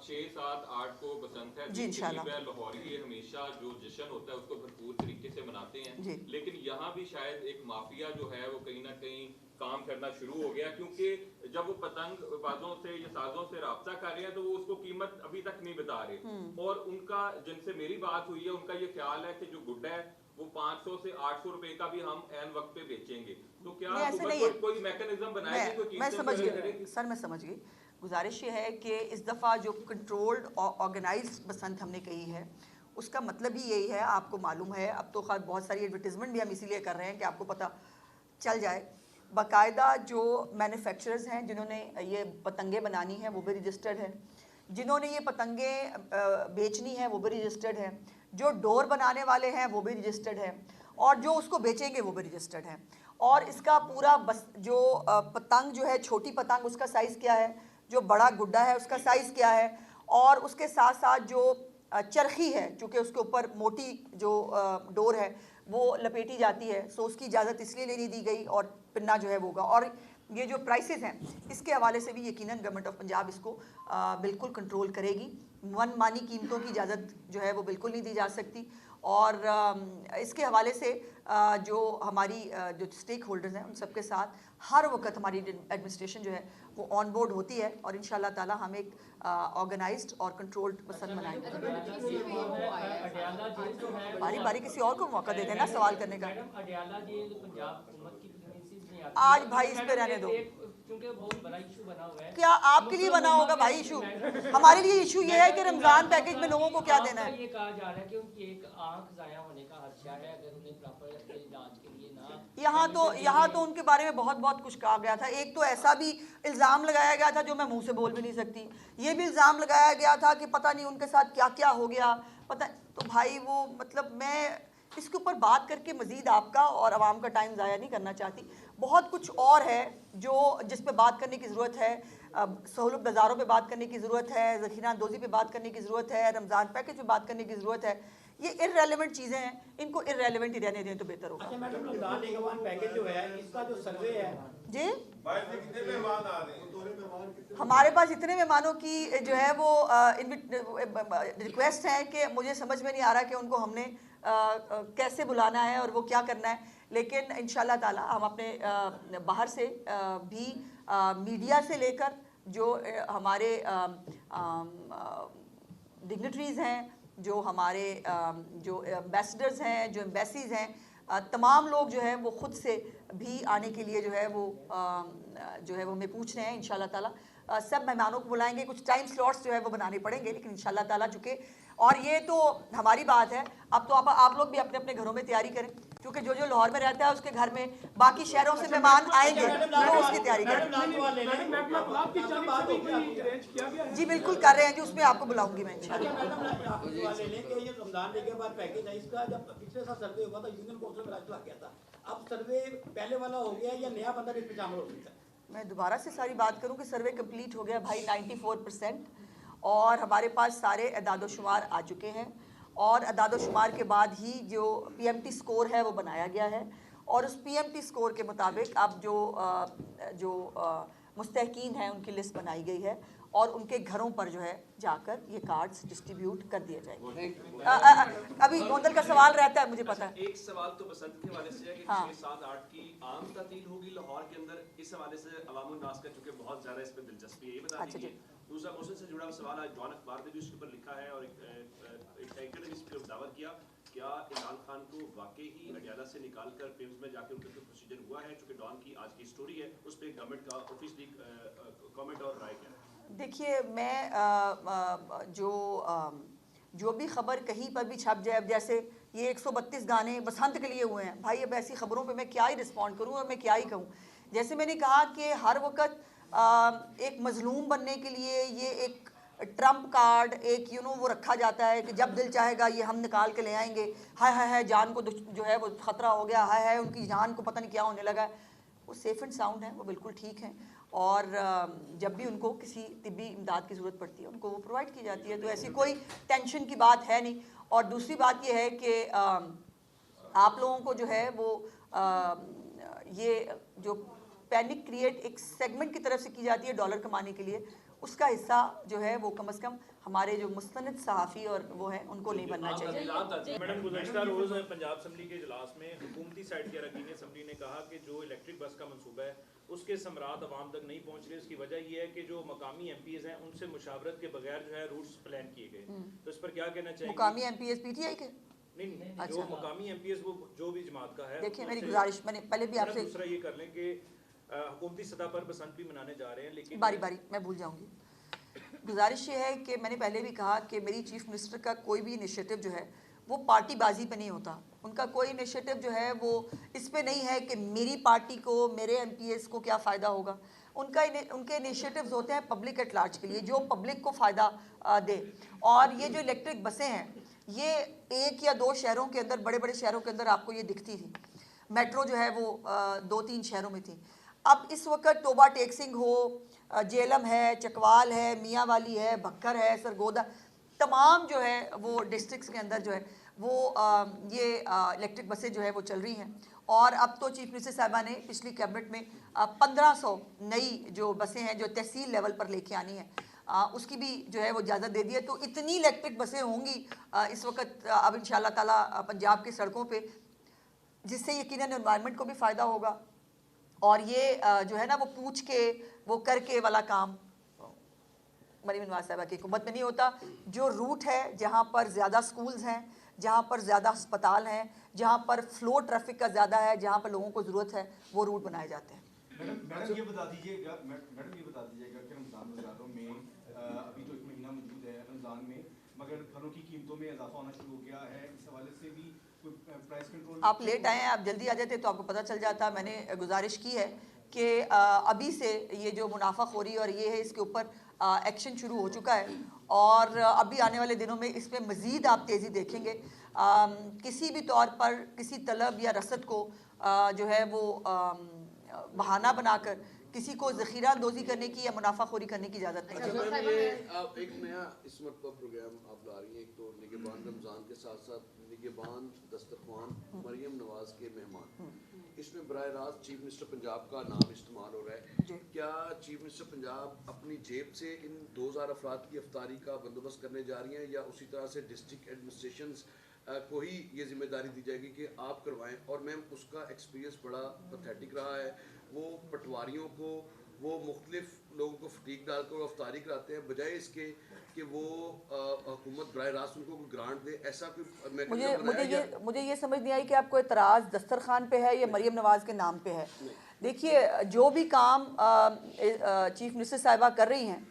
6, 7, 8 को बसंत है जी इंशाल्लाह। लाहौर ये हमेशा जो जश्न होता है उसको भरपूर तरीके से मनाते हैं, लेकिन यहाँ भी शायद एक माफिया जो है वो कहीं ना कहीं काम करना शुरू हो गया, क्योंकि जब वो पतंग बाजों से या साजों से राब्ता कर रहे हैं तो वो उसको कीमत अभी तक नहीं बता रहे, और उनका जिनसे मेरी बात हुई है उनका ये ख्याल है कि जो गुड्डा है वो 500 से 800 रुपए का भी हम एन वक्त पे बेचेंगे। तो क्या ऐसे नहीं है, कोई मैकेनिज्म बनाएगी? मैं समझ गई सर, मैं समझ गई। गुजारिश ये है कि इस दफ़ा जो कंट्रोल्ड और ऑर्गेनाइज्ड बसंत हमने कही है उसका मतलब ही यही है। आपको मालूम है, अब तो खैर बहुत सारी एडवर्टीजमेंट भी हम इसीलिए कर रहे हैं कि आपको पता चल जाए। बाकायदा जो मैन्युफैक्चरर्स हैं जिन्होंने ये पतंगे बनानी है वो भी रजिस्टर्ड है, जिन्होंने ये पतंगे बेचनी है वो भी रजिस्टर्ड है, जो डोर बनाने वाले हैं वो भी रजिस्टर्ड है, और जो उसको बेचेंगे वो भी रजिस्टर्ड है। और इसका पूरा बस जो पतंग जो है, छोटी पतंग उसका साइज़ क्या है, जो बड़ा गुड्डा है उसका साइज़ क्या है, और उसके साथ साथ जो चरखी है, चूँकि उसके ऊपर मोटी जो डोर है वो लपेटी जाती है, सो उसकी इजाज़त इसलिए लेनी दी गई, और पिन्ना जो है वो होगा। और ये जो प्राइसेस हैं इसके हवाले से भी यकीनन गवर्नमेंट ऑफ पंजाब इसको बिल्कुल कंट्रोल करेगी। मनमानी कीमतों की इजाज़त जो है वो बिल्कुल नहीं दी जा सकती। और इसके हवाले से जो हमारी जो स्टेक होल्डर्स हैं उन सबके साथ हर वक्त हमारी एडमिनिस्ट्रेशन जो है वो ऑन बोर्ड होती है, और इंशाल्लाह ताला हम एक ऑर्गेनाइज्ड और कंट्रोल्ड पसंद मनाएंगे। बारी बारी किसी और को मौका दे देना सवाल करने का। आज भाई इस पे रहने दो, क्योंकि बहुत बड़ा इशू बना हुआ है। क्या आपके लिए बना होगा भाई इशू? हमारे लिए इशू ये है कि रमजान पैकेज में लोगों को क्या देना है। ये कहा जा रहा है कि उनकी एक आंख जाया होने का खदशा है अगर उन्हें प्रॉपर इलाज के लिए ना। यहाँ तो उनके बारे में बहुत बहुत कुछ कहा गया था। एक तो ऐसा भी इल्ज़ाम लगाया गया था जो मैं मुंह से बोल भी नहीं सकती। ये भी इल्ज़ाम लगाया गया था कि पता नहीं उनके साथ क्या क्या हो गया, पता। तो भाई वो मतलब मैं इसके ऊपर बात करके मज़ीद आपका और आवाम का टाइम ज़ाया नहीं करना चाहती। बहुत कुछ और है जो जिस पे बात करने की ज़रूरत है। सहूलत बाज़ारों पे बात करने की ज़रूरत है, ज़ख़ीरा अंदोज़ी पे बात करने की ज़रूरत है, रमज़ान पैकेज पे बात करने की ज़रूरत है। ये इररेलेवेंट चीज़ें हैं, इनको इररेलेवेंट ही रहने दें तो बेहतर होगा। अच्छा मैडम, रमज़ान निगरान पैकेज जो है इसका जो सर्वे है जी, कितने मेहमान आ रहे हैं? हमारे पास इतने मेहमानों की जो है वो रिक्वेस्ट है कि मुझे समझ में नहीं आ रहा कि उनको हमने कैसे बुलाना है और वो क्या करना है। लेकिन इंशाल्लाह ताला हम अपने बाहर से भी मीडिया से लेकर जो हमारे डिग्निटरीज़ हैं, जो हमारे जो एम्बेसडर्स हैं, जो एम्बेसीज़ हैं, तमाम लोग जो है वो ख़ुद से भी आने के लिए जो है वो हमें पूछ रहे हैं। इंशाल्लाह ताला सब मेहमानों को बुलाएंगे। कुछ टाइम स्लॉट्स जो है वो बनाने पड़ेंगे, लेकिन इंशाल्लाह ताला चूँकि, और ये तो हमारी बात है, अब तो आप लोग भी अपने अपने घरों में तैयारी करें, क्योंकि जो जो लाहौर में रहता है उसके घर में बाकी शहरों से मेहमान आएंगे तो उसकी तैयारी करें। जी बिल्कुल कर रहे हैं जी, उसमें आपको बुलाऊंगी मैं इंशाल्लाह। पिछले साल सर्वे हुआ था, यूनियन कौंसिल में लग गया था, अब सर्वे पहले वाला हो गया या नया बंदा इसमें शामिल हो सकता है? मैं दोबारा से सारी बात करूं कि सर्वे कंप्लीट हो गया भाई 94%, और हमारे पास सारे एदादोशुमार आ चुके हैं, और एदादोशुमार के बाद ही जो PMT स्कोर है वो बनाया गया है, और उस PMT स्कोर के मुताबिक अब जो मुस्तहकीन हैं उनकी लिस्ट बनाई गई है, और उनके घरों पर जो है जाकर ये कार्ड्स डिस्ट्रीब्यूट कर दिए जाएंगे। अभी गोंदल का सवाल रहता है, मुझे पता है। एक सवाल तो बसंत के हवाले से है कि 6, 7, 8 की आम तातील होगी लाहौर के अंदर, इस हवाले से अवामुन नास का चूंकि बहुत ज़्यादा इस पर दिलचस्पी है, ये बता दीजिए। दूसरा क्वेश्चन से जुड़ा सवाल, आज जॉन अखबार ने भी उसके ऊपर लिखा है और एक एंकर ने भी इस पर दावा किया, क्या इमरान खान को वाकई ही अडियाला से निकाल कर पिम्स में जाकर उनका कोई प्रोसीजर हुआ है? चूँकि डॉन की आज की स्टोरी है, उस पर गवर्नमेंट का ऑफिशियली कमेंट और राय क्या है? देखिए, मैं जो भी खबर कहीं पर भी छप जाए, जैसे ये 132 गाने बसंत के लिए हुए हैं, भाई अब ऐसी खबरों पे मैं क्या ही रिस्पॉन्ड करूं और मैं क्या ही कहूं। जैसे मैंने कहा कि हर वक्त एक मजलूम बनने के लिए ये एक ट्रम्प कार्ड एक वो रखा जाता है कि जब दिल चाहेगा ये हम निकाल के ले आएंगे, हाय हाय हाय जान को जो है वो ख़तरा हो गया, हाय हाय उनकी जान को पता नहीं क्या होने लगा है। वो सेफ़ एंड साउंड है, वो बिल्कुल ठीक हैं, और जब भी उनको किसी तिब्बी इमदाद की ज़रूरत पड़ती है उनको वो प्रोवाइड की जाती है, तो ऐसी कोई टेंशन की बात है नहीं। और दूसरी बात ये है कि आप लोगों को जो है वो ये जो पैनिक क्रिएट एक सेगमेंट की तरफ से की जाती है डॉलर कमाने के लिए, उसका हिस्सा जो है वो कम से कम हमारे जो मुस्तनद सहाफ़ी और वो है उनको नहीं बनना चाहिए। मैडम गुज़श्ता रोज़ पंजाब असम्बली के इजलास में हुकूमती साइड के अरकान असम्बली ने कहा कि जो इलेक्ट्रिक बस का मनसूबा है उसके समरात अवाम तक नहीं पहुँच रहे। उसकी वजह यह है कि जो मकामी MPs हैं उनसे मुशावरत के बगैर जो है रूट्स प्लान किए गए। तो इस पर क्या कहना चाहिए? मुकामी MPs PTI के नहीं, अच्छा। जो मकामी MPs वो जो भी जमात का है। देखिए मेरी गुजारिश, मैंने पहले भी आपसे दूसरा ये कर लें कि हुकूमती सतह पर बसंत भी मनाने जा रहे हैं, लेकिन बारी बारी मैं भूल जाऊंगी। गुजारिश ये है कि मैंने पहले भी कहा कि मेरी चीफ मिनिस्टर का कोई भी इनिशिएटिव जो है वो पार्टीबाजी पे नहीं होता। उनका कोई इनिशिएटिव जो है वो इस पे नहीं है कि मेरी पार्टी को, मेरे MPs को क्या फ़ायदा होगा। उनके इनिशिएटिव्स होते हैं पब्लिक एट लार्ज के लिए, जो पब्लिक को फ़ायदा दे। और ये जो इलेक्ट्रिक बसें हैं ये 1 या 2 शहरों के अंदर, बड़े बड़े शहरों के अंदर आपको ये दिखती थी। मेट्रो जो है वो 2-3 शहरों में थी। अब इस वक्त टोबा टेक सिंह हो, जेलम है, चकवाल है, मियाँ वाली है, भक्कर है, सरगोदा, तमाम जो है वो डिस्ट्रिक्ट्स के अंदर जो है वो ये इलेक्ट्रिक बसें जो है वो चल रही हैं। और अब तो चीफ मिनिस्टर साहिबा ने पिछली कैबिनेट में 1500 नई जो बसें हैं जो तहसील लेवल पर लेके आनी है, उसकी भी जो है वो इजाज़त दे दी है। तो इतनी इलेक्ट्रिक बसें होंगी इस वक्त अब इंशाअल्लाह ताला पंजाब की सड़कों पे, जिससे यकीनन एनवायरनमेंट को भी फ़ायदा होगा। और ये जो है ना वो पूछ के वो करके वाला काम मरीम नवाज साहिबा की हुकूमत में नहीं होता। जो रूट है जहाँ पर ज़्यादा स्कूल्स हैं, जहाँ पर ज़्यादा अस्पताल हैं, जहाँ पर फ्लो ट्रैफिक का ज़्यादा है, जहाँ पर लोगों को ज़रूरत है, वो रूट बनाए जाते हैं। मैडम ये बता दीजिएगा कि रमज़ान रोज़ारों में अभी तो 1 महीना मौजूद है रमज़ान में, मगर फलों की कीमतों में इजाफा होना शुरू हो गया है। इस हवाले से भी कोई प्राइस कंट्रोल? आप लेट आए हैं, आप जल्दी आ जाते तो आपको पता चल जाता। मैंने गुजारिश की है कि अभी से ये जो मुनाफाखोरी और ये है इसके ऊपर एक्शन शुरू हो चुका है और अभी आने वाले दिनों में इसमें मज़ीद आप तेज़ी देखेंगे। किसी भी तौर पर किसी तलब या रसद को जो है वो बहाना बनाकर किसी को ज़ख़ीरा अंदोज़ी करने की या मुनाफाखोरी करने की इजाज़त नहीं है। अच्छा मैम, ये आप एक नया इस मरतबा प्रोग्राम आप ला रही हैं, एक तो निगहबान रमज़ान के साथ साथ निगहबान दस्तरखान मरियम नवाज के मेहमान, इसमें बराह रास्त चीफ मिनिस्टर पंजाब का नाम इस्तेमाल हो रहा है। क्या चीफ मिनिस्टर पंजाब अपनी जेब से इन 2000 अफराद की अफ्तारी का बंदोबस्त करने जा रही हैं या उसी तरह से डिस्ट्रिक्ट एडमिनिस्ट्रेशन को ही ये जिम्मेदारी दी जाएगी कि आप करवाएं? और मैम उसका एक्सपीरियंस बड़ा पैथेटिक रहा है। वो पटवारियों को, वो मुख्तलिफ लोगों को फटीक डालकर अफ्तारी कराते हैं, बजाय इसके कि वो हुकूमत बराह रास्त उनको कोई ग्रांट दे। ऐसा कोई मुझे ये समझ नहीं आई कि आपको एतराज़ दस्तरखान पे है या मरियम नवाज़ के नाम पे है। देखिए जो भी काम चीफ मिनिस्टर साहिबा कर रही हैं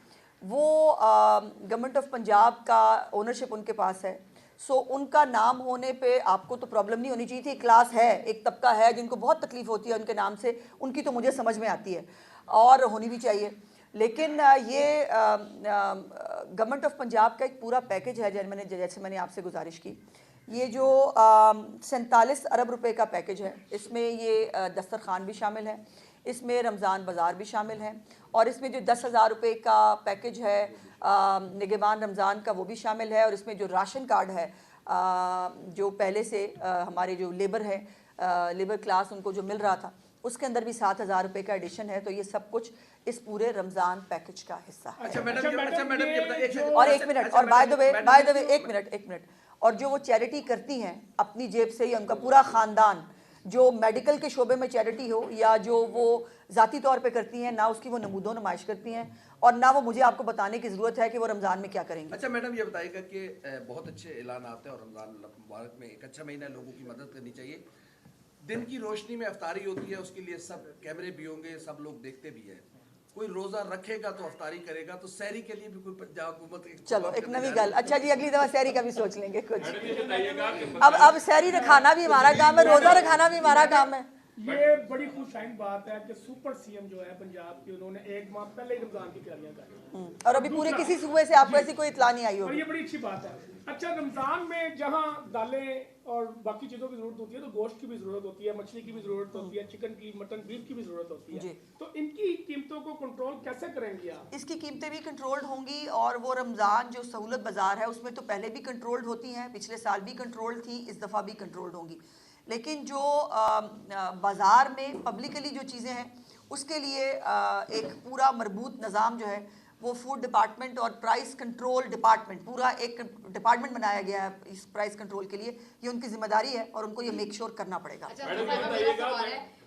वो गवर्नमेंट ऑफ पंजाब का ओनरशिप उनके पास है। सो उनका नाम होने पे आपको तो प्रॉब्लम नहीं होनी चाहिए थी। क्लास है, एक तबका है जिनको बहुत तकलीफ़ होती है उनके नाम से, उनकी तो मुझे समझ में आती है और होनी भी चाहिए। लेकिन ये गवर्नमेंट ऑफ पंजाब का एक पूरा पैकेज है जैसे मैंने आपसे गुजारिश की। ये जो 47 अरब रुपए का पैकेज है, इसमें ये दस्तरखान भी शामिल है, इसमें रमज़ान बाज़ार भी शामिल है और इसमें जो 10,000 रुपये का पैकेज है निगहबान रमज़ान का वो भी शामिल है। और इसमें जो राशन कार्ड है जो पहले से हमारे जो लेबर है, लेबर क्लास उनको जो मिल रहा था, उसके अंदर भी 7,000 रुपये का एडिशन है। तो ये सब कुछ इस पूरे रमज़ान पैकेज का हिस्सा है। अच्छा मैडम ये बताइए और एक मिनट, और बाय द वे एक मिनट, और जो वो चैरिटी करती हैं अपनी जेब से, या उनका पूरा ख़ानदान जो मेडिकल के शोबे में चैरिटी हो या जो वो ज़ाती तौर पे करती हैं, ना उसकी वो नमूदो नुमाइश करती हैं और ना वो मुझे आपको बताने की ज़रूरत है कि वो रमज़ान में क्या करेंगे। अच्छा मैडम ये बताइएगा कि बहुत अच्छे ऐलान आते हैं और रमज़ान मुबारक में एक अच्छा महीना, लोगों की मदद करनी चाहिए। दिन की रोशनी में अफ्तारी होती है, उसके लिए सब कैमरे भी होंगे, सब लोग देखते भी हैं। कोई रोजा रखेगा तो अफ्तारी करेगा, तो सहरी के लिए भी कोई पंजाब हुकूमत चलो एक नवी गल। अच्छा जी, अगली दफा सहरी का भी सोच लेंगे कुछ। अब सहरी रखाना भी हमारा काम है, रोजा रखाना भी हमारा काम है। ये बड़ी खुशाइन बात है कि सुपर सीएम जो है पंजाब की, उन्होंने 1 माह पहले ही रमजान की तैयारियां कर ली और अभी पूरे किसी सूबे से आपको ऐसी कोई इत्तला नहीं आई होगी। और ये बड़ी अच्छी बात है। अच्छा, रमजान में जहाँ दालें और बाकी चीज़ों की जरूरत होती है तो गोश्त की भी जरूरत होती है, मछली की भी जरूरत होती है, चिकन की, मटन, बीफ की भी जरूरत होती है। तो इनकी कीमतों को कंट्रोल कैसे करेंगे आप? इसकी कीमतें भी कंट्रोल्ड होंगी और वो रमज़ान जो सहूलत बाज़ार है उसमें तो पहले भी कंट्रोल्ड होती हैं, पिछले साल भी कंट्रोल्ड थी, इस दफ़ा भी कंट्रोल्ड होंगी। लेकिन जो बाज़ार में पब्लिकली जो चीज़ें हैं उसके लिए एक पूरा मरबूत निज़ाम जो है वो फूड डिपार्टमेंट और प्राइस कंट्रोल डिपार्टमेंट, पूरा एक डिपार्टमेंट बनाया गया है इस प्राइस कंट्रोल के लिए, ये उनकी जिम्मेदारी है और उनको ये मेक श्योर करना पड़ेगा। मैडम ये बताइएगा